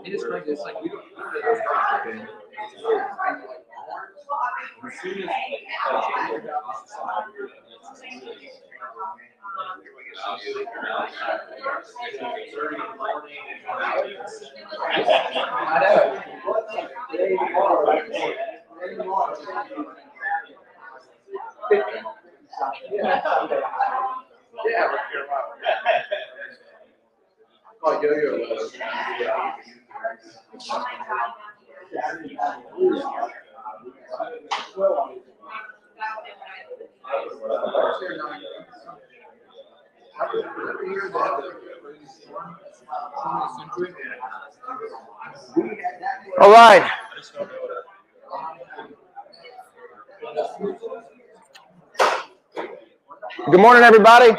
It is crazy. It's like we don't. Oh, yo-yo. All right. Good morning, everybody.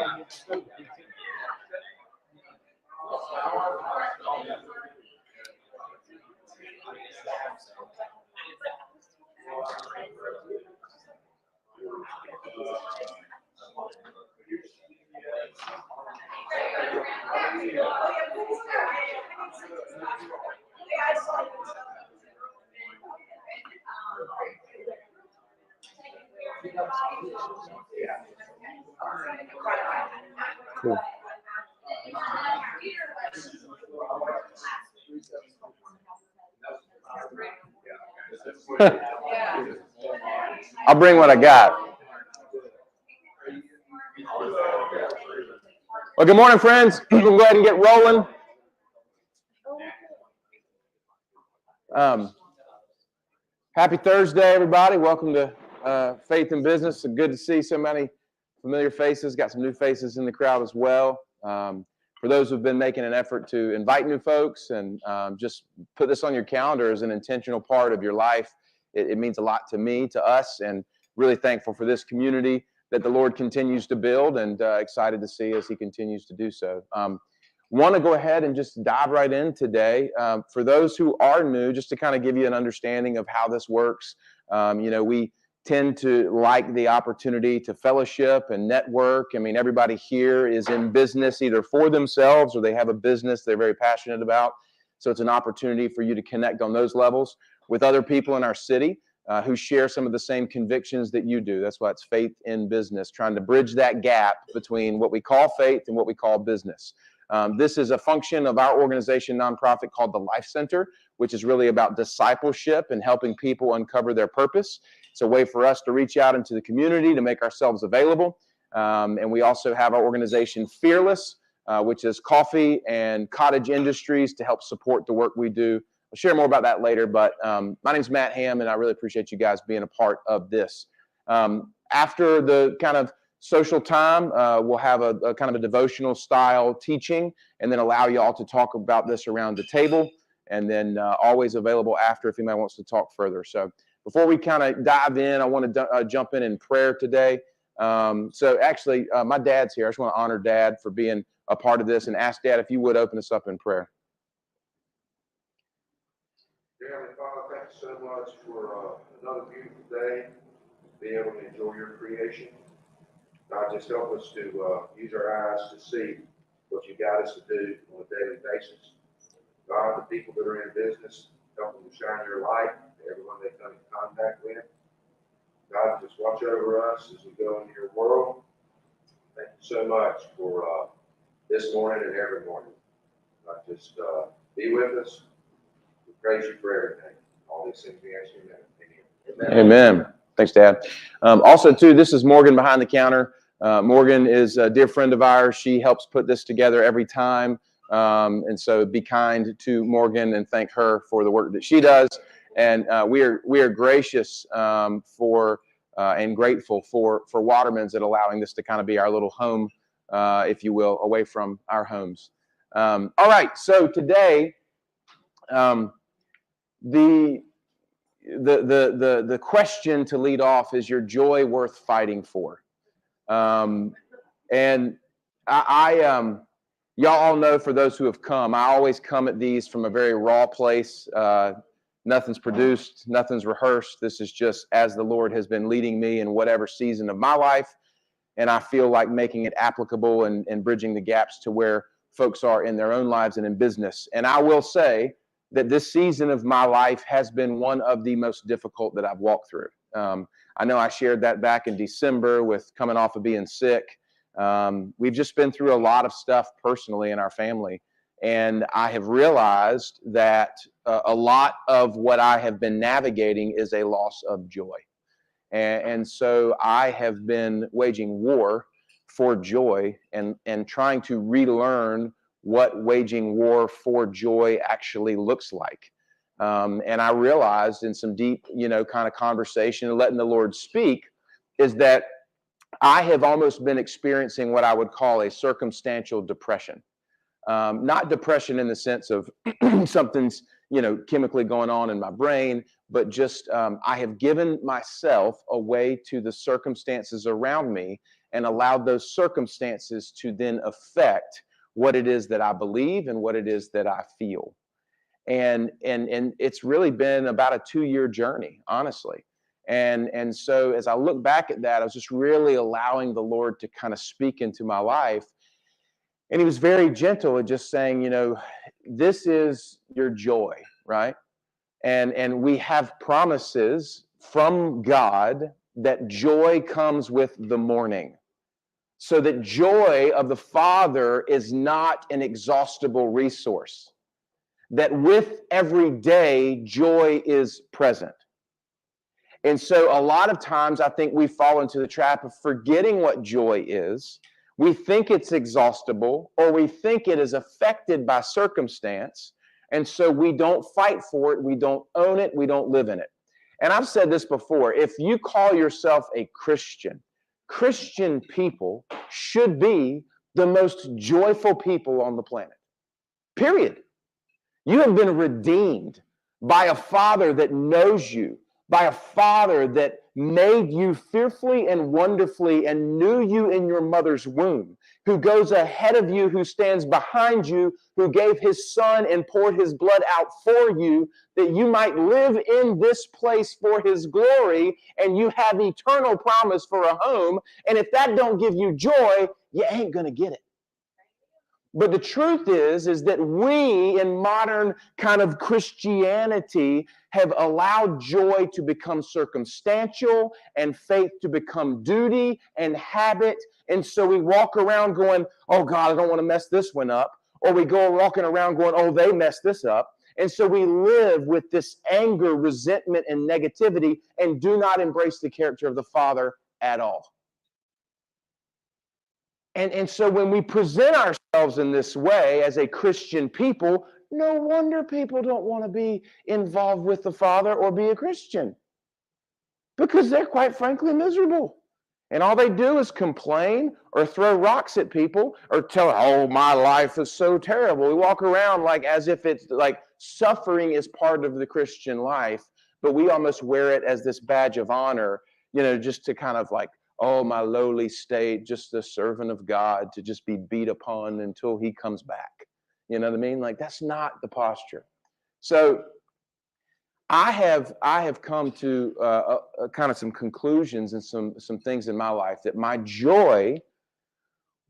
Cool. I'll bring what I got. Well, good morning, friends. We'll go ahead and get rolling. Happy Thursday, everybody. Welcome to Faith in Business. It's good to see so many familiar faces. Got some new faces in the crowd as well. For those who've been making an effort to invite new folks and just put this on your calendar as an intentional part of your life, it means a lot to me, to us, and really thankful for this community that the Lord continues to build, and excited to see as He continues to do so. Want to go ahead and just dive right in today. For those who are new, just to kind of give you an understanding of how this works, we tend to like the opportunity to fellowship and network. I mean, everybody here is in business either for themselves or they have a business they're very passionate about. So it's an opportunity for you to connect on those levels with other people in our city who share some of the same convictions that you do. That's why it's Faith in Business, trying to bridge that gap between what we call faith and what we call business. This is a function of our organization, nonprofit, called the Life Center, which is really about discipleship and helping people uncover their purpose. It's a way for us to reach out into the community, to make ourselves available. And we also have our organization Fearless, which is coffee and cottage industries to help support the work we do. I'll share more about that later, but my name's Matt Ham, and I really appreciate you guys being a part of this. After the kind of social time, we'll have a kind of a devotional style teaching, and then allow you all to talk about this around the table, and then always available after if anybody wants to talk further. So before we kind of dive in, I want to jump in prayer today. So actually, my dad's here. I just want to honor Dad for being a part of this and ask Dad if you would open us up in prayer. Dear Heavenly Father, thank you so much for another beautiful day, being able to enjoy your creation. God, just help us to use our eyes to see what you got us to do on a daily basis. God, the people that are in business, help them to shine your light to everyone they come in contact with. God, just watch over us as we go into your world. Thank you so much for this morning and every morning. God, just be with us. We praise you for everything. All these things we ask you in. Amen. Amen. Thanks, Dad. Also, too, this is Morgan behind the counter. Morgan is a dear friend of ours. She helps put this together every time. And so be kind to Morgan and thank her for the work that she does. And we are gracious for and grateful for Waterman's at allowing this to kind of be our little home, if you will, away from our homes. All right. So today, the question to lead off is your joy worth fighting for? And y'all all know, for those who have come, I always come at these from a very raw place. Nothing's produced, nothing's rehearsed. This is just as the Lord has been leading me in whatever season of my life. And I feel like making it applicable and bridging the gaps to where folks are in their own lives and in business. And I will say that this season of my life has been one of the most difficult that I've walked through. I know I shared that back in December with coming off of being sick. We've just been through a lot of stuff personally in our family. And I have realized that a lot of what I have been navigating is a loss of joy. And so I have been waging war for joy and trying to relearn what waging war for joy actually looks like. And I realized in some deep, kind of conversation and letting the Lord speak is that I have almost been experiencing what I would call a circumstantial depression. Not depression in the sense of something's, chemically going on in my brain, but just I have given myself away to the circumstances around me and allowed those circumstances to then affect what it is that I believe and what it is that I feel. And it's really been about a 2-year journey, honestly. And so as I look back at that, I was just really allowing the Lord to kind of speak into my life. And he was very gentle at just saying, this is your joy, right? And we have promises from God that joy comes with the morning. So that joy of the Father is not an exhaustible resource. That with every day, joy is present. And so a lot of times I think we fall into the trap of forgetting what joy is. We think it's exhaustible, or we think it is affected by circumstance. And so we don't fight for it. We don't own it. We don't live in it. And I've said this before. If you call yourself a Christian, Christian people should be the most joyful people on the planet. Period. You have been redeemed by a Father that knows you, by a Father that made you fearfully and wonderfully and knew you in your mother's womb, who goes ahead of you, who stands behind you, who gave his Son and poured his blood out for you, that you might live in this place for his glory, and you have eternal promise for a home. And if that don't give you joy, you ain't going to get it. But the truth is that we in modern kind of Christianity have allowed joy to become circumstantial and faith to become duty and habit. And so we walk around going, oh God, I don't want to mess this one up. Or we go walking around going, oh, they messed this up. And so we live with this anger, resentment, and negativity and do not embrace the character of the Father at all. And so when we present ourselves in this way as a Christian people, no wonder people don't want to be involved with the Father or be a Christian. Because they're quite frankly miserable. And all they do is complain or throw rocks at people or tell, oh, my life is so terrible. We walk around like as if it's like suffering is part of the Christian life, but we almost wear it as this badge of honor, just to kind of like, oh, my lowly state, just the servant of God to just be beat upon until he comes back. You know what I mean? Like, that's not the posture. So I have come to kind of some conclusions and some things in my life that my joy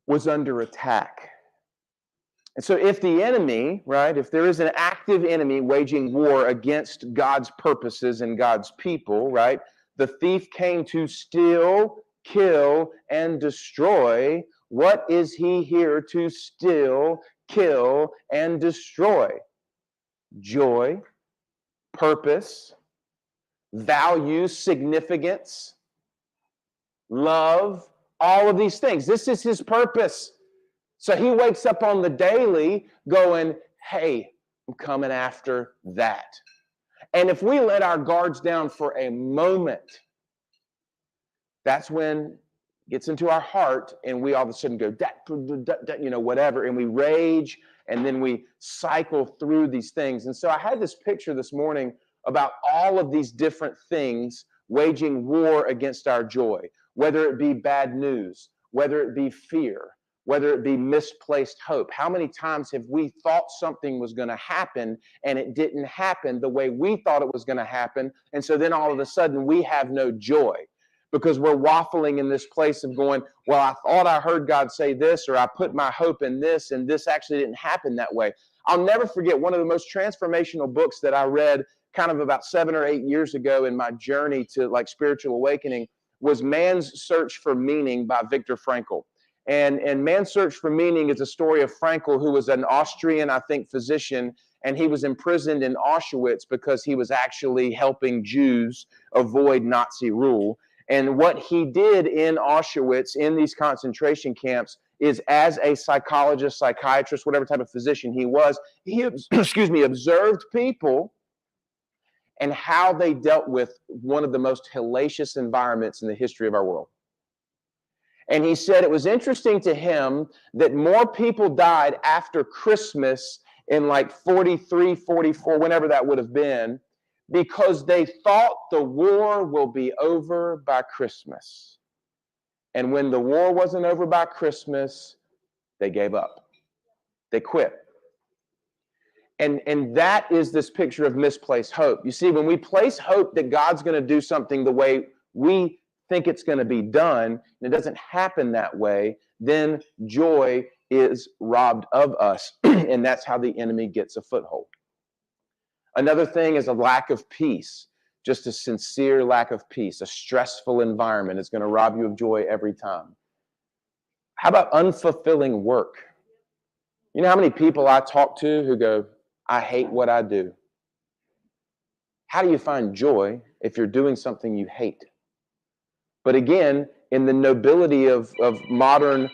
was under attack. And so if the enemy, right, if there is an active enemy waging war against God's purposes and God's people, right, the thief came to steal, kill, and destroy. What is he here to steal, kill, and destroy? Joy, purpose, values, significance, love, all of these things. This is his purpose. So he wakes up on the daily going, hey, I'm coming after that. And if we let our guards down for a moment, that's when it gets into our heart and we all of a sudden go, whatever, and we rage, and then we cycle through these things. And so I had this picture this morning about all of these different things waging war against our joy, whether it be bad news, whether it be fear, whether it be misplaced hope. How many times have we thought something was going to happen and it didn't happen the way we thought it was going to happen? And so then all of a sudden we have no joy because we're waffling in this place of going, well, I thought I heard God say this, or I put my hope in this, and this actually didn't happen that way. I'll never forget one of the most transformational books that I read kind of about 7 or 8 years ago in my journey to like spiritual awakening was Man's Search for Meaning by Viktor Frankl. And Man's Search for Meaning is a story of Frankl, who was an Austrian, I think, physician, and he was imprisoned in Auschwitz because he was actually helping Jews avoid Nazi rule. And what he did in Auschwitz, in these concentration camps, is as a psychologist, psychiatrist, whatever type of physician he was, he observed people and how they dealt with one of the most hellacious environments in the history of our world. And he said it was interesting to him that more people died after Christmas in like 43, 44, whenever that would have been, because they thought the war will be over by Christmas. And when the war wasn't over by Christmas, they gave up. They quit. And that is this picture of misplaced hope. You see, when we place hope that God's going to do something the way we think it's going to be done, and it doesn't happen that way, then joy is robbed of us. And that's how the enemy gets a foothold. Another thing is a lack of peace, just a sincere lack of peace. A stressful environment is going to rob you of joy every time. How about unfulfilling work? You know how many people I talk to who go, I hate what I do. How do you find joy if you're doing something you hate? But again, in the nobility of modern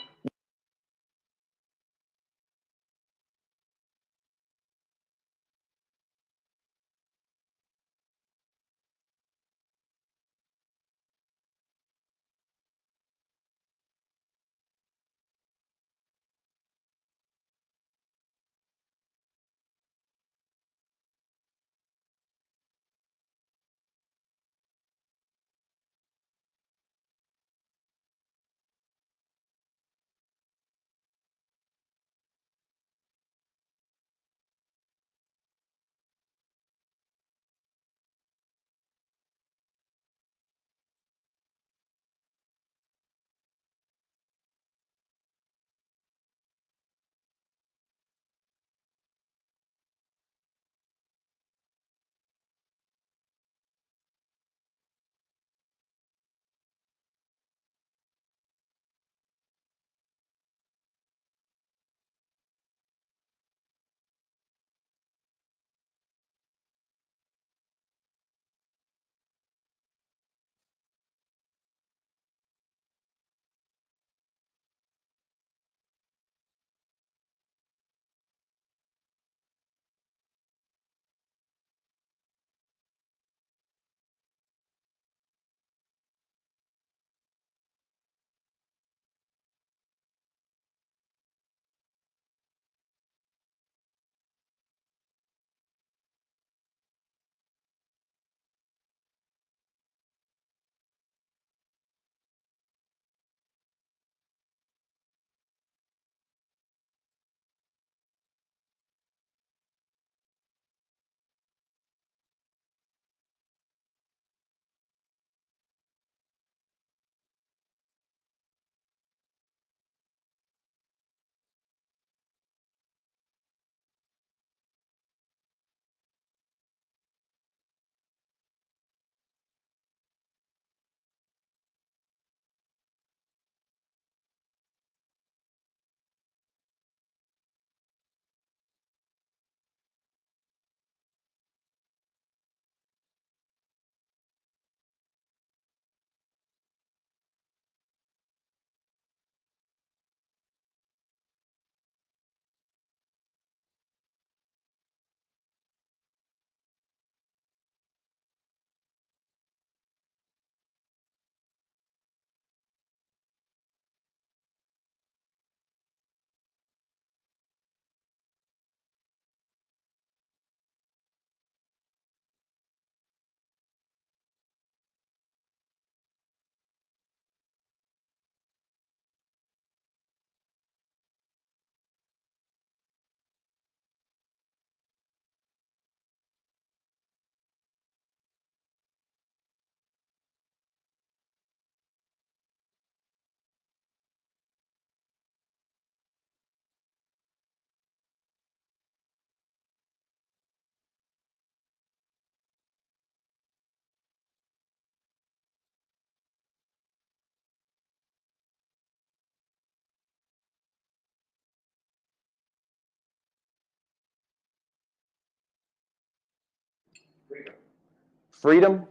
Freedom.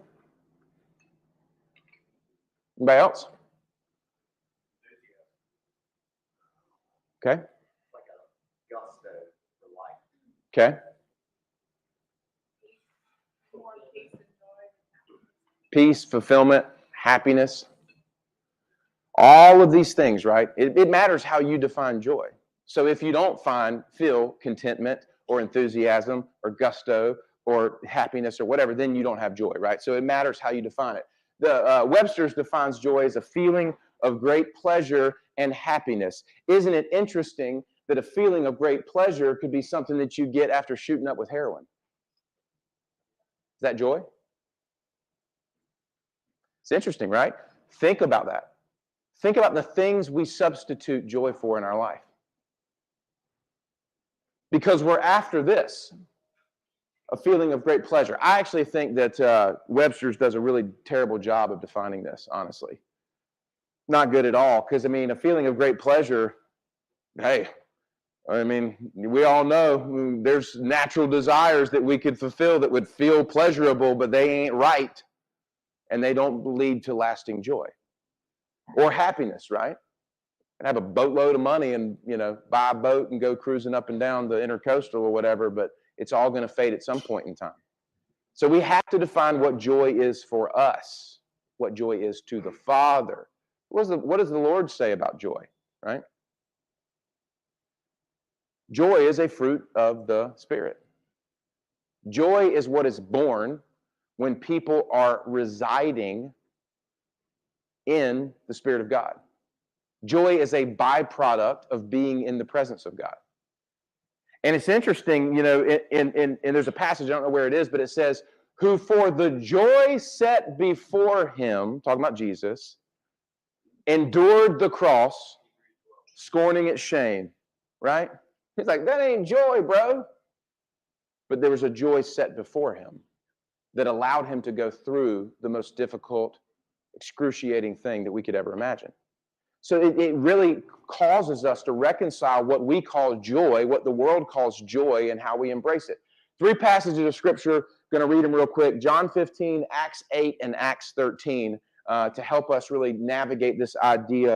Anybody else? Okay. Like a gusto for life. Okay. Peace, fulfillment, happiness. All of these things, right? It matters how you define joy. So if you don't feel contentment or enthusiasm or gusto or happiness or whatever, then you don't have joy, right? So it matters how you define it. The Webster's defines joy as a feeling of great pleasure and happiness. Isn't it interesting that a feeling of great pleasure could be something that you get after shooting up with heroin? Is that joy? It's interesting, right? Think about that. Think about the things we substitute joy for in our life. Because we're after this, a feeling of great pleasure. I actually think that Webster's does a really terrible job of defining this, honestly. Not good at all, because, I mean, a feeling of great pleasure, hey, I mean, we all know there's natural desires that we could fulfill that would feel pleasurable, but they ain't right, and they don't lead to lasting joy. Or happiness, right? And have a boatload of money and, buy a boat and go cruising up and down the intercoastal or whatever, but it's all going to fade at some point in time. So we have to define what joy is for us, what joy is to the Father. What does the Lord say about joy, right? Joy is a fruit of the Spirit. Joy is what is born when people are residing in the Spirit of God. Joy is a byproduct of being in the presence of God. And it's interesting, and there's a passage, I don't know where it is, but it says, who for the joy set before him, talking about Jesus, endured the cross, scorning its shame, right? He's like, that ain't joy, bro. But there was a joy set before him that allowed him to go through the most difficult, excruciating thing that we could ever imagine. So it really causes us to reconcile what we call joy, what the world calls joy, and how we embrace it. 3 passages of Scripture, going to read them real quick. John 15, Acts 8, and Acts 13, to help us really navigate this idea.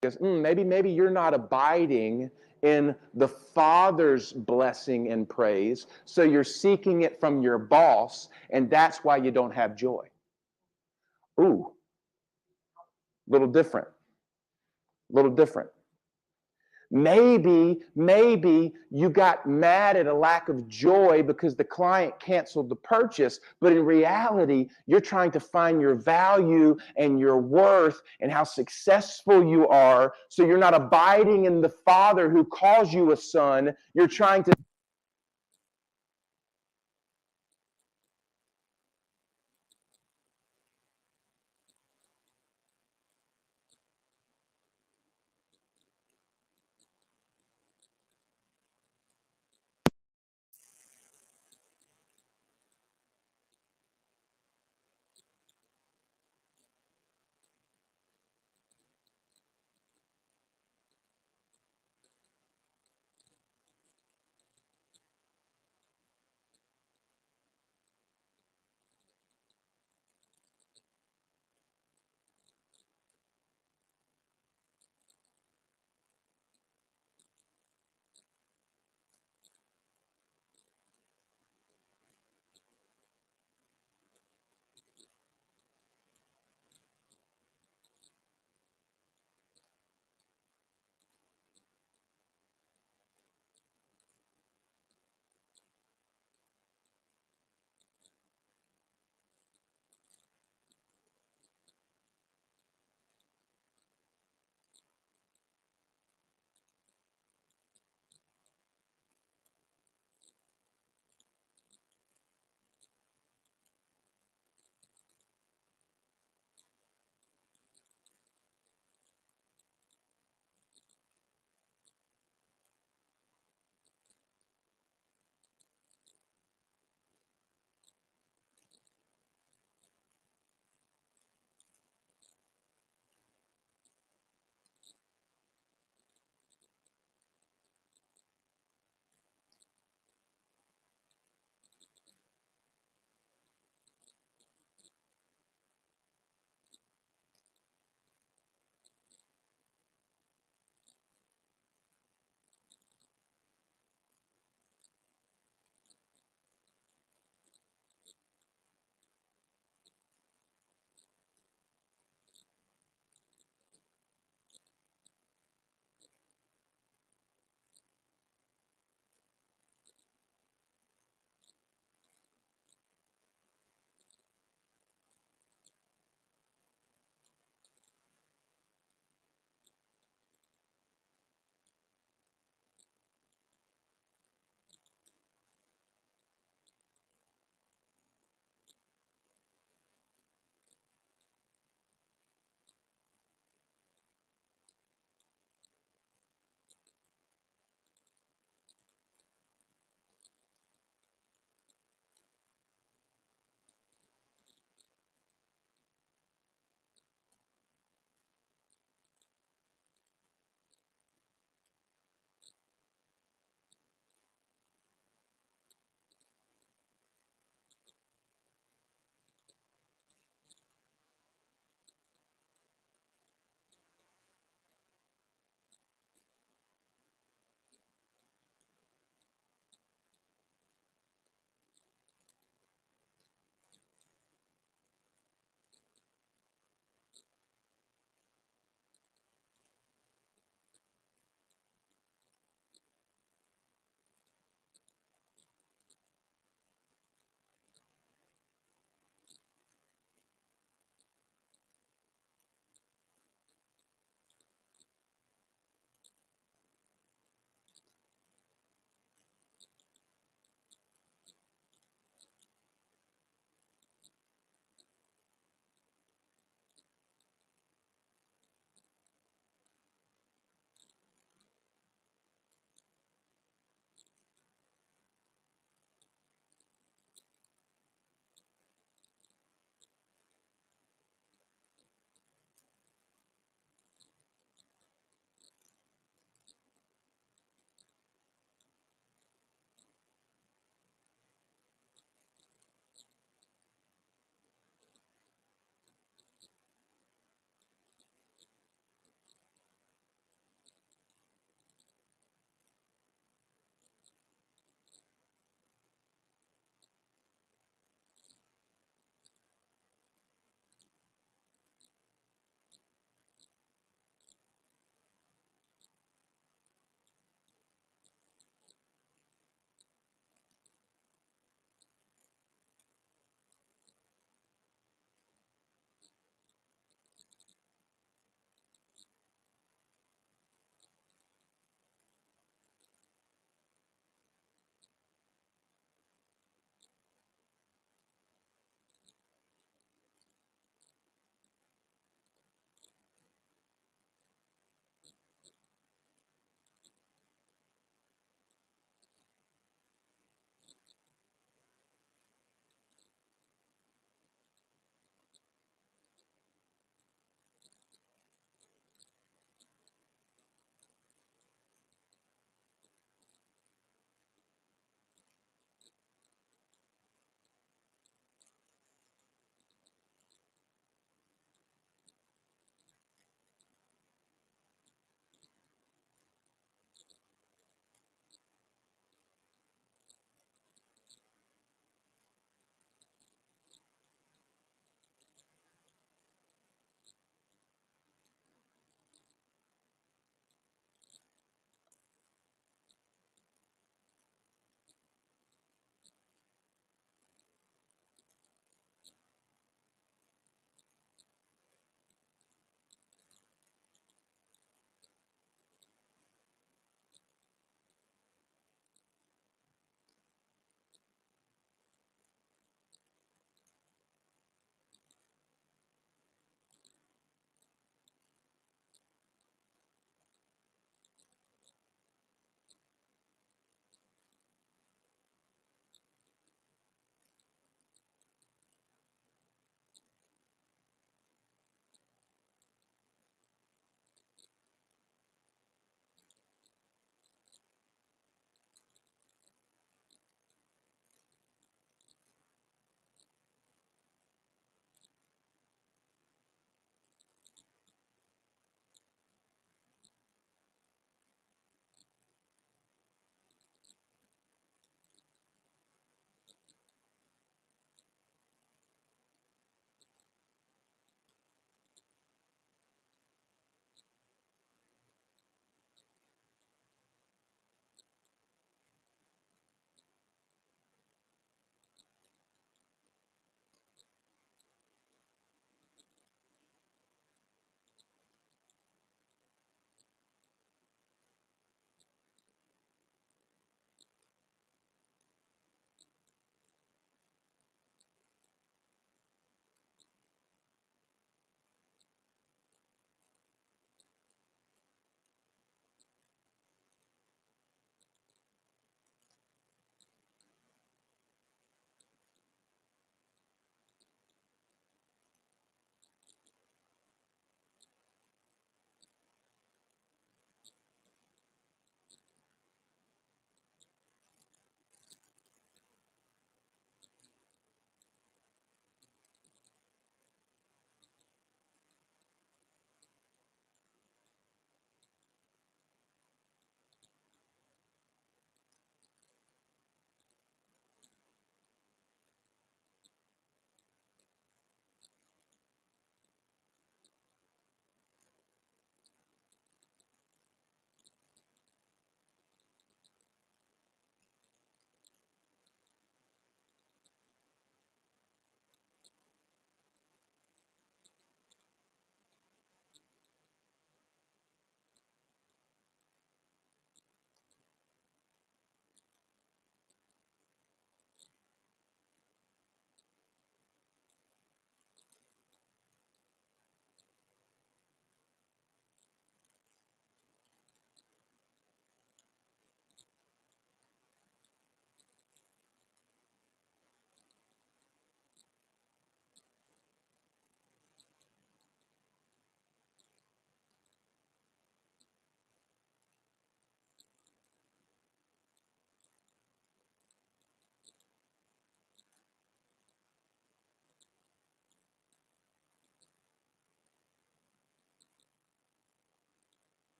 Because maybe you're not abiding in the Father's blessing and praise, so you're seeking it from your boss, and that's why you don't have joy. Ooh, little different. A little different. Maybe you got mad at a lack of joy because the client canceled the purchase, but in reality, you're trying to find your value and your worth and how successful you are, so you're not abiding in the Father who calls you a son. You're trying to